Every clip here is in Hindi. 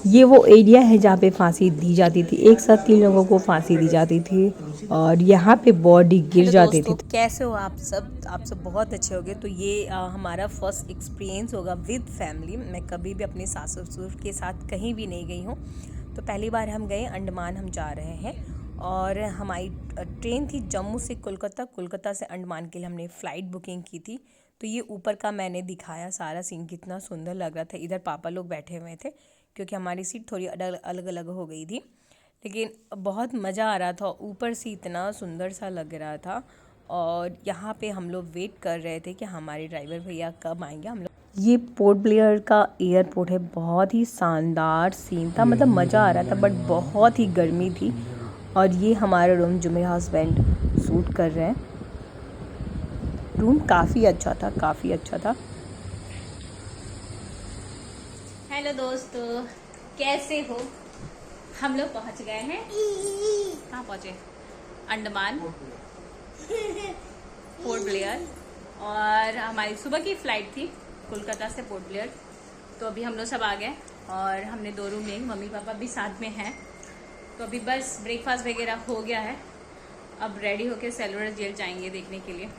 ये वो एरिया है जहाँ पे फांसी दी जाती थी, एक साथ 3 लोगों को फांसी दी जाती थी और यहाँ पे बॉडी गिर जाती थी। कैसे हो आप सब? आप सब बहुत अच्छे होगे। तो ये हमारा फर्स्ट एक्सपीरियंस होगा विद फैमिली। मैं कभी भी अपने सास ससुर के साथ कहीं भी नहीं गई हूँ, तो पहली बार हम गए, अंडमान हम जा रहे हैं। और हमारी ट्रेन थी जम्मू से कोलकाता, कोलकाता से अंडमान के लिए हमने फ़्लाइट बुकिंग की थी। तो ये ऊपर का मैंने दिखाया सारा सीन, कितना सुंदर लग रहा था। इधर पापा लोग बैठे हुए थे क्योंकि हमारी सीट थोड़ी अलग अलग हो गई थी, लेकिन बहुत मज़ा आ रहा था। ऊपर से इतना सुंदर सा लग रहा था। और यहाँ पे हम लोग वेट कर रहे थे कि हमारे ड्राइवर भैया कब आएंगे। हम लोग, ये पोर्ट ब्लेयर का एयरपोर्ट है, बहुत ही शानदार सीन था, मतलब मज़ा आ रहा था, बट बहुत ही गर्मी थी। और ये हमारा रूम जो मेरे हस्बैंड शूट कर रहे हैं, रूम काफ़ी अच्छा था, काफ़ी अच्छा था। हेलो दोस्तों, कैसे हो? हम लोग पहुंच गए हैं। कहाँ पहुंचे? Andaman, port Blair. और हमारी सुबह की फ़्लाइट थी कोलकाता से पोर्ट ब्लेयर। तो अभी हम लोग सब आ गए और हमने 2 रूम लेंगे, मम्मी पापा भी साथ में हैं। तो अभी बस ब्रेकफास्ट वगैरह हो गया है। अब रेडी होके सेलुलर जेल जाएंगे देखने के लिए,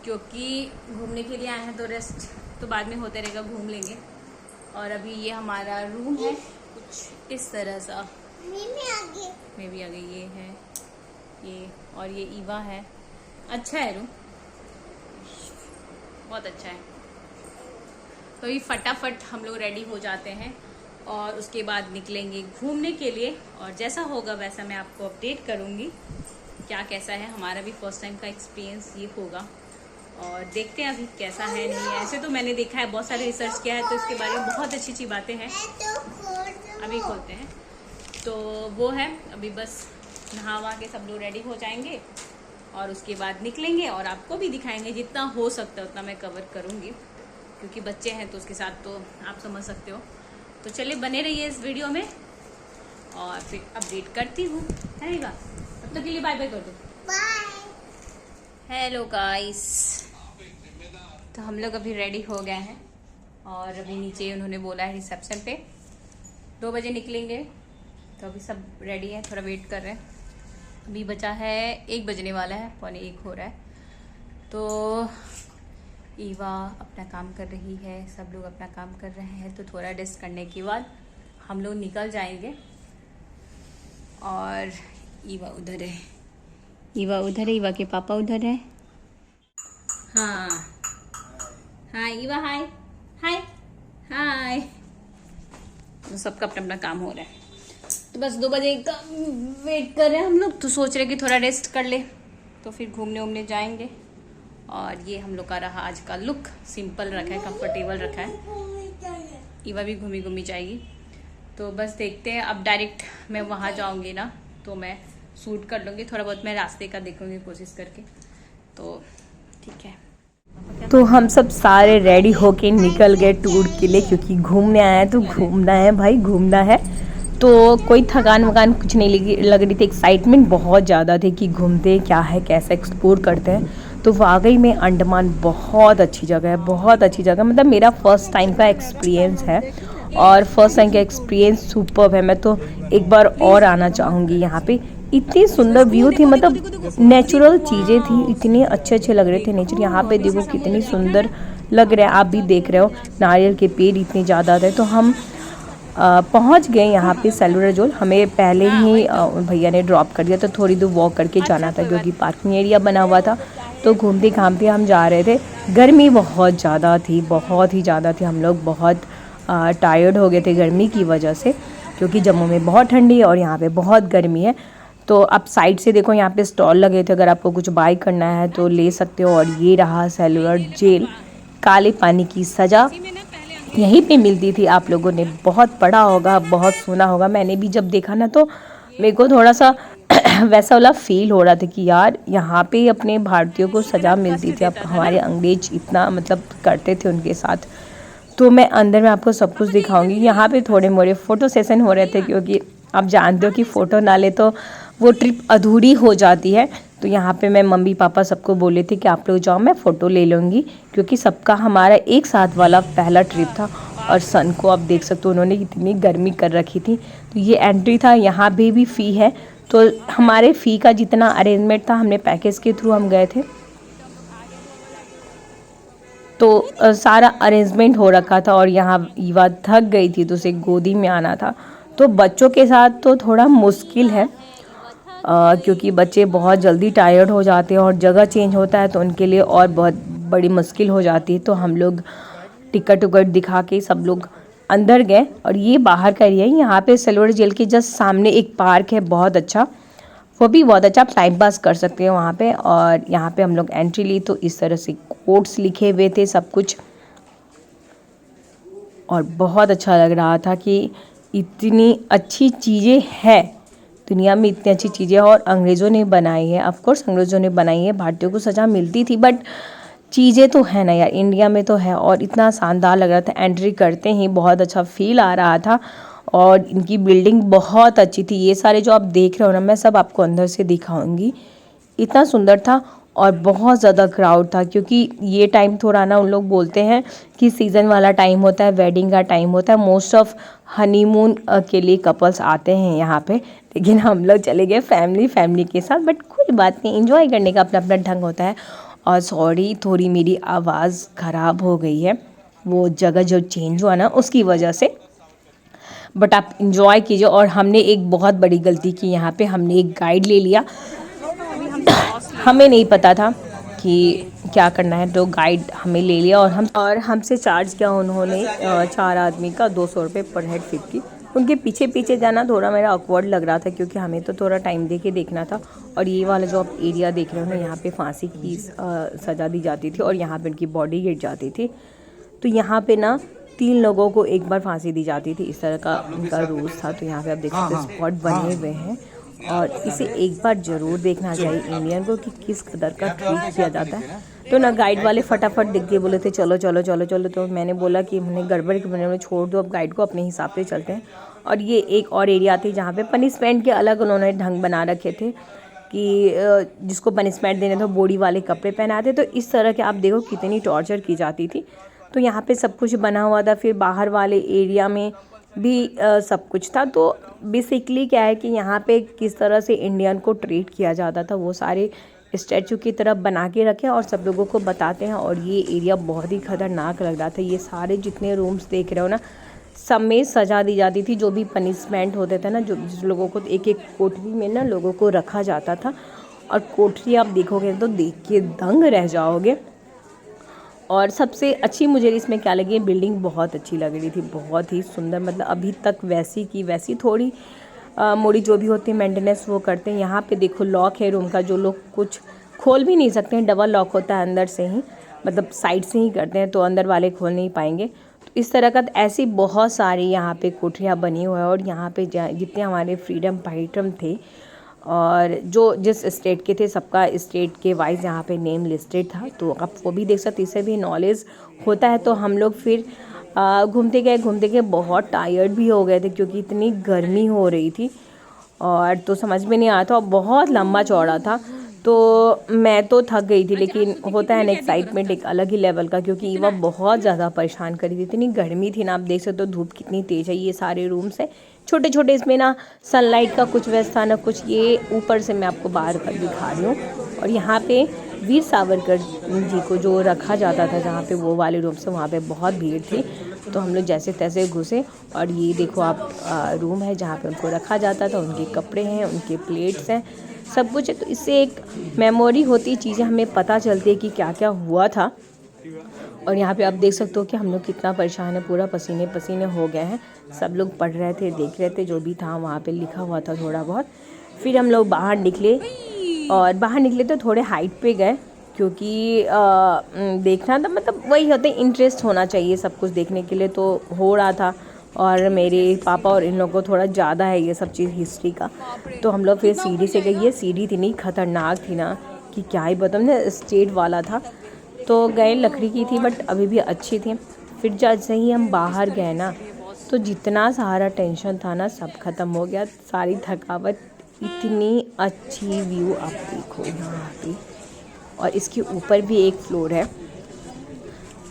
क्योंकि घूमने के लिए आए हैं तो रेस्ट तो बाद में होते रहेगा, घूम लेंगे। और अभी ये हमारा रूम है कुछ इस तरह सा। मैं भी आगे ये है ये, और ये ईवा है। अच्छा है रूम, बहुत अच्छा है। तो ये फटाफट हम लोग रेडी हो जाते हैं और उसके बाद निकलेंगे घूमने के लिए। और जैसा होगा वैसा मैं आपको अपडेट करूँगी, क्या कैसा है। हमारा भी फर्स्ट टाइम का एक्सपीरियंस ये होगा और देखते हैं अभी कैसा है नहीं है। ऐसे तो मैंने देखा है, बहुत सारे रिसर्च किया है, तो इसके बारे में बहुत अच्छी अच्छी बातें हैं। अभी खोलते हैं। तो वो है, अभी बस नहा वहा के सब लोग रेडी हो जाएंगे और उसके बाद निकलेंगे और आपको भी दिखाएंगे। जितना हो सकता है उतना मैं कवर करूँगी, क्योंकि बच्चे हैं तो उसके साथ तो आप समझ सकते हो। तो चलिए बने रहिए इस वीडियो में और फिर अपडेट करती हूँ, है ना? तब तक के लिए बाय बाय कर दो। हेलो गाइस, तो हम लोग अभी रेडी हो गए हैं और अभी नीचे उन्होंने बोला है रिसेप्शन पे 2 बजे निकलेंगे। तो अभी सब रेडी है, थोड़ा वेट कर रहे हैं। अभी बचा है 1 बजने वाला है, 1:45 हो रहा है। तो ईवा अपना काम कर रही है, सब लोग अपना काम कर रहे हैं। तो थोड़ा रेस्ट करने के बाद हम लोग निकल जाएंगे। और ईवा उधर है, ईवा उधर है, ईवा के पापा उधर है। हाँ हाय ईवा, हाय हाय हाय। तो सबका अपना अपना काम हो रहा है। तो बस 2 बजे का वेट कर रहे हैं हम लोग। तो सोच रहे कि थोड़ा रेस्ट कर ले तो फिर घूमने उमने जाएंगे। और ये हम लोग का रहा आज का लुक, सिंपल रखा है, कंफर्टेबल रखा है। ईवा भी घूमी घूमी जाएगी। तो बस देखते हैं, अब डायरेक्ट मैं वहाँ जाऊँगी ना तो मैं शूट कर लूँगी, थोड़ा बहुत मैं रास्ते का देखूँगी कोशिश करके। तो ठीक है। तो हम सब सारे रेडी होके निकल गए टूर के लिए, क्योंकि घूमने आए हैं तो घूमना है भाई, घूमना है। तो कोई थकान वकान कुछ नहीं लग रही थी, एक्साइटमेंट बहुत ज़्यादा थी कि घूमते क्या है, कैसा एक्सप्लोर करते हैं। तो वाकई में अंडमान बहुत अच्छी जगह है, बहुत अच्छी जगह। मतलब मेरा फर्स्ट टाइम का एक्सपीरियंस है और फर्स्ट टाइम का एक्सपीरियंस सुपर्ब है। मैं तो एक बार और आना चाहूँगी यहाँ पे। इतनी सुंदर व्यू थी, मतलब नेचुरल चीज़ें थी, इतने अच्छे अच्छे लग रहे थे नेचर। यहाँ पे देखो कितनी सुंदर लग रहा है, आप भी देख रहे हो नारियल के पेड़ इतने ज़्यादा थे। तो हम पहुँच गए यहाँ पे सेलुलर जेल। हमें पहले ही भैया ने ड्रॉप कर दिया, तो थोड़ी दूर वॉक करके जाना था क्योंकि पार्किंग एरिया बना हुआ था। तो घूमते घामते हम जा रहे थे। गर्मी बहुत ज़्यादा थी, बहुत ही ज़्यादा थी। हम लोग बहुत टायर्ड हो गए थे गर्मी की वजह से, क्योंकि जम्मू में बहुत ठंडी है और यहाँ पे बहुत गर्मी है। तो आप साइड से देखो, यहाँ पे स्टॉल लगे थे, अगर आपको कुछ बाय करना है तो ले सकते हो। और ये रहा सेलुलर जेल, काले पानी की सज़ा यहीं पे मिलती थी। आप लोगों ने बहुत पढ़ा होगा, बहुत सुना होगा। मैंने भी जब देखा ना तो मेरे को थोड़ा सा वैसा वाला फील हो रहा था कि यार यहाँ पे अपने भारतीयों को सज़ा मिलती थी। अब हमारे अंग्रेज इतना मतलब करते थे उनके साथ। तो मैं अंदर में आपको सब कुछ दिखाऊंगी। यहाँ पे थोड़े मोड़े फ़ोटो सेशन हो रहे थे, क्योंकि आप जानते हो कि फ़ोटो ना ले तो वो ट्रिप अधूरी हो जाती है। तो यहाँ पे मैं मम्मी पापा सबको बोले थे कि आप लोग जाओ, मैं फ़ोटो ले लूँगी, क्योंकि सबका हमारा एक साथ वाला पहला ट्रिप था और सन को आप देख सकते हो उन्होंने कितनी गर्मी कर रखी थी। तो ये एंट्री था, यहाँ भी फ़ी है। तो हमारे फ़ी का जितना अरेंजमेंट था, हमने पैकेज के थ्रू हम गए थे, तो सारा अरेंजमेंट हो रखा था। और यहाँ ईवा थक गई थी तो उसे गोदी में आना था। तो बच्चों के साथ तो थोड़ा मुश्किल है, क्योंकि बच्चे बहुत जल्दी टायर्ड हो जाते हैं और जगह चेंज होता है तो उनके लिए और बहुत बड़ी मुश्किल हो जाती है। तो हम लोग टिकट उकट दिखा के सब लोग अंदर गए। और ये बाहर का एरिया है, यहाँ पे सिल्वर जेल के जस्ट सामने एक पार्क है बहुत अच्छा, वो भी बहुत अच्छा, आप टाइम पास कर सकते हैं वहाँ पे। और यहाँ पे हम लोग एंट्री ली तो इस तरह से कोट्स लिखे हुए थे सब कुछ, और बहुत अच्छा लग रहा था कि इतनी अच्छी चीज़ें हैं दुनिया में, इतनी अच्छी चीज़ें और अंग्रेज़ों ने बनाई है। ऑफ कोर्स अंग्रेज़ों ने बनाई है, भारतीयों को सज़ा मिलती थी, बट चीज़ें तो है ना यार, इंडिया में तो है। और इतना शानदार लग रहा था, एंट्री करते ही बहुत अच्छा फील आ रहा था। और इनकी बिल्डिंग बहुत अच्छी थी। ये सारे जो आप देख रहे हो ना, मैं सब आपको अंदर से दिखाऊंगी। इतना सुंदर था और बहुत ज़्यादा क्राउड था, क्योंकि ये टाइम थोड़ा ना, उन लोग बोलते हैं कि सीज़न वाला टाइम होता है, वेडिंग का टाइम होता है, मोस्ट ऑफ हनीमून के लिए कपल्स आते हैं यहाँ पे। लेकिन हम लोग चले गए फैमिली के साथ, बट कोई बात नहीं, एंजॉय करने का अपना अपना ढंग होता है। और सॉरी, थोड़ी मेरी आवाज़ ख़राब हो गई है, वो जगह जो चेंज हुआ ना उसकी वजह से, बट आप इंजॉय कीजिए। और हमने एक बहुत बड़ी गलती की, यहाँ पे हमने एक गाइड ले लिया। हमें नहीं पता था कि क्या करना है, तो गाइड हमें ले लिया और हमसे चार्ज किया उन्होंने 4 आदमी का 200 रुपये पर हेड 50। उनके पीछे पीछे जाना थोड़ा मेरा ऑकवर्ड लग रहा था, क्योंकि हमें तो थोड़ा टाइम दे के देखना था। और ये वाला जो आप एरिया देख रहे हो ना, यहाँ पे फांसी की सज़ा दी जाती थी और यहाँ पे उनकी बॉडी गिर जाती थी। तो यहाँ पे ना 3 लोगों को एक बार फांसी दी जाती थी, इस तरह का उनका रूल्स था। तो यहाँ पे आप देख सकते हो स्पॉट बने हुए हैं, और इसे एक बार ज़रूर देखना चाहिए इंडियन को कि किस कदर का ट्रीट किया जाता है। तो ना गाइड वाले फटाफट दिख के बोले थे चलो चलो चलो चलो। तो मैंने बोला कि हमने गड़बड़ के बने छोड़ दो, अब गाइड को अपने हिसाब से चलते हैं। और ये एक और एरिया थी जहाँ पे पनिशमेंट के अलग उन्होंने ढंग बना रखे थे कि जिसको पनिशमेंट देने थे बॉडी वाले कपड़े पहनाते। तो इस तरह के आप देखो कितनी टॉर्चर की जाती थी। तो यहाँ पे सब कुछ बना हुआ था। फिर बाहर वाले एरिया में भी सब कुछ था। तो बेसिकली क्या है कि यहाँ पे किस तरह से इंडियन को ट्रीट किया जाता था, वो सारे स्टैचू की तरफ बना के रखे और सब लोगों को बताते हैं। और ये एरिया बहुत ही ख़तरनाक लग रहा था। ये सारे जितने रूम्स देख रहे हो ना, सब में सज़ा दी जाती थी, जो भी पनिशमेंट होते थे ना, जो जिस लोगों को एक एक कोठरी में ना लोगों को रखा जाता था। और कोठरी आप देखोगे तो देख के दंग रह जाओगे। और सबसे अच्छी मुझे इसमें क्या लगी, बिल्डिंग बहुत अच्छी लग रही थी, बहुत ही सुंदर। मतलब अभी तक वैसी की वैसी, थोड़ी मोड़ी जो भी होती है मेंटेनेंस वो करते हैं। यहाँ पे देखो लॉक है रूम का, जो लोग कुछ खोल भी नहीं सकते हैं, डबल लॉक होता है अंदर से ही, मतलब साइड से ही करते हैं, तो अंदर वाले खोल नहीं पाएंगे। तो इस तरह का ऐसी बहुत सारी यहाँ पे कोठरियाँ बनी हुई है। और यहाँ पे जितने हमारे फ्रीडम फाइटर थे और जो जिस स्टेट के थे, सबका स्टेट के वाइज यहाँ पे नेम लिस्टेड था। तो आप वो भी देख सकते, इससे भी नॉलेज होता है। तो हम लोग फिर घूमते गए बहुत टायर्ड भी हो गए थे, क्योंकि इतनी गर्मी हो रही थी और तो समझ में नहीं आया था। और बहुत लंबा चौड़ा था, तो मैं तो थक गई थी। लेकिन होता है ना एक्साइटमेंट एक अलग ही लेवल का, क्योंकि ईवा बहुत ज़्यादा परेशान करी थी, इतनी गर्मी थी ना। आप देख सकते हो धूप कितनी तेज़ है। ये सारे रूम्स हैं छोटे छोटे, इसमें ना सनलाइट का कुछ व्यवस्था ना कुछ। ये ऊपर से मैं आपको बाहर का दिखा रही हूँ। और यहाँ पे वीर सावरकर जी को जो रखा जाता था, जहाँ पे वो वाले रूम से, वहाँ पे बहुत भीड़ थी। तो हम लोग जैसे तैसे घुसे। और ये देखो आप रूम है जहाँ पे उनको रखा जाता था, उनके कपड़े हैं, उनके प्लेट्स हैं, सब कुछ है। तो इससे एक मेमोरी होती, चीज़ें हमें पता चलती है कि क्या क्या हुआ था। और यहाँ पे आप देख सकते हो कि हम लोग कितना परेशान है, पूरा पसीने पसीने हो गए हैं। सब लोग पढ़ रहे थे, देख रहे थे, जो भी था वहाँ पे लिखा हुआ था थोड़ा बहुत। फिर हम लोग बाहर निकले, और बाहर निकले तो थोड़े हाइट पे गए, क्योंकि देखना था, मतलब वही होते इंटरेस्ट होना चाहिए सब कुछ देखने के लिए, तो हो रहा था। और मेरे पापा और इन लोगों को थोड़ा ज़्यादा है ये सब चीज़ हिस्ट्री का। तो हम लोग फिर सीढ़ी से गए। ये सीढ़ी इतनी खतरनाक थी ना कि क्या ही बताऊँ ना, स्टेट वाला था। तो गए, लकड़ी की थी बट अभी भी अच्छी थी। फिर जैसे ही हम बाहर गए ना, तो जितना सारा टेंशन था ना सब ख़त्म हो गया, सारी थकावट। इतनी अच्छी व्यू आप देखो यहाँ पे। और इसके ऊपर भी एक फ्लोर है,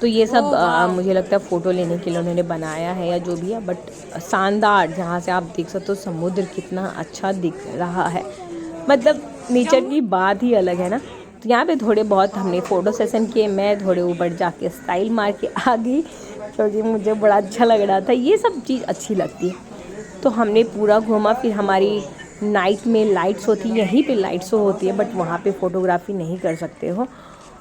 तो ये सब मुझे लगता है फ़ोटो लेने के लिए उन्होंने बनाया है या जो भी है, बट शानदार। जहाँ से आप देख सकते हो समुद्र कितना अच्छा दिख रहा है, मतलब नेचर की बात ही अलग है ना। तो यहाँ पे थोड़े बहुत हमने फ़ोटो सेशन किए, मैं थोड़े ऊपर जाके स्टाइल मार के आ गई क्योंकि मुझे बड़ा अच्छा लग रहा था, ये सब चीज़ अच्छी लगती है। तो हमने पूरा घूमा। फिर हमारी नाइट में लाइट शो थी, यहीं पे लाइट शो होती है बट वहाँ पे फ़ोटोग्राफी नहीं कर सकते हो।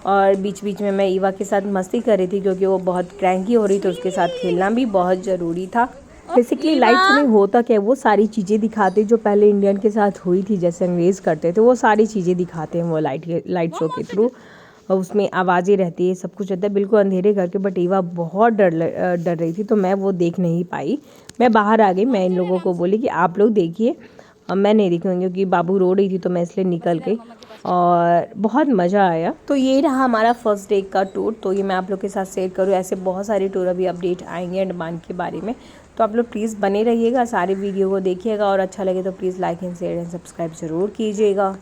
और बीच बीच में मैं ईवा के साथ मस्ती कर रही थी क्योंकि वो बहुत क्रैंकी हो रही थी, उसके साथ खेलना भी बहुत ज़रूरी था। बेसिकली लाइट शो में होता क्या है, वो सारी चीज़ें दिखाते जो पहले इंडियन के साथ हुई थी, जैसे अंग्रेज़ करते थे, वो सारी चीज़ें दिखाते हैं वो लाइट शो के थ्रू। और उसमें आवाज़ें रहती है, सब कुछ रहता है बिल्कुल अंधेरे करके। बट ईवा बहुत डर रही थी तो मैं वो देख नहीं पाई, मैं बाहर आ गई। मैं इन लोगों को बोली कि आप लोग देखिए, मैं नहीं देखूँगी क्योंकि बाबू रो रही थी तो मैं इसलिए निकल गई और बहुत मज़ा आया। तो ये रहा हमारा फर्स्ट डे का टूर। तो ये मैं आप लोग के साथ शेयर करूँ, ऐसे बहुत सारे टूर अभी अपडेट आएंगे अंडमान के बारे में। तो आप लोग प्लीज़ बने रहिएगा, सारे वीडियो को देखिएगा और अच्छा लगे तो please like and share and subscribe ज़रूर कीजिएगा।